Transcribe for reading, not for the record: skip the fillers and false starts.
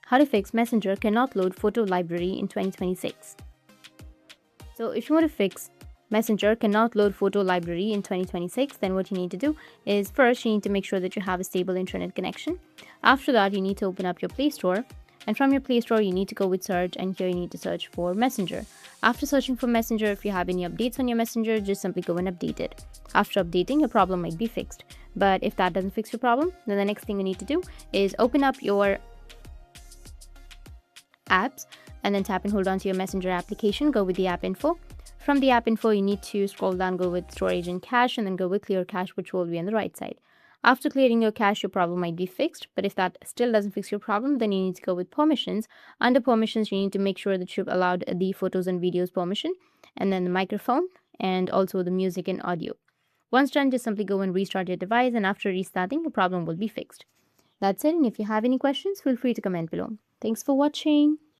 how to fix Messenger cannot load photo library in 2026. So if you want to fix Messenger cannot load photo library in 2026, then what you need to do is first you need to make sure that you have a stable internet connection. After that, you need to open up your Play Store, and from your Play Store you need to go with search, and here you need to search for Messenger. After searching for Messenger, if you have any updates on your Messenger, just simply go and update it. After updating, your problem might be fixed. But if that doesn't fix your problem, then the next thing you need to do is open up your apps and then tap and hold on to your Messenger application. Go with the app info. From the app info, you need to scroll down, go with storage and cache, and then go with clear cache, which will be on the right side. After clearing your cache, your problem might be fixed, but if that still doesn't fix your problem, then you need to go with permissions. Under permissions, you need to make sure that you've allowed the photos and videos permission, and then the microphone, and also the music and audio. Once done, just simply go and restart your device, and after restarting, the problem will be fixed. That's it, and if you have any questions, feel free to comment below. Thanks for watching.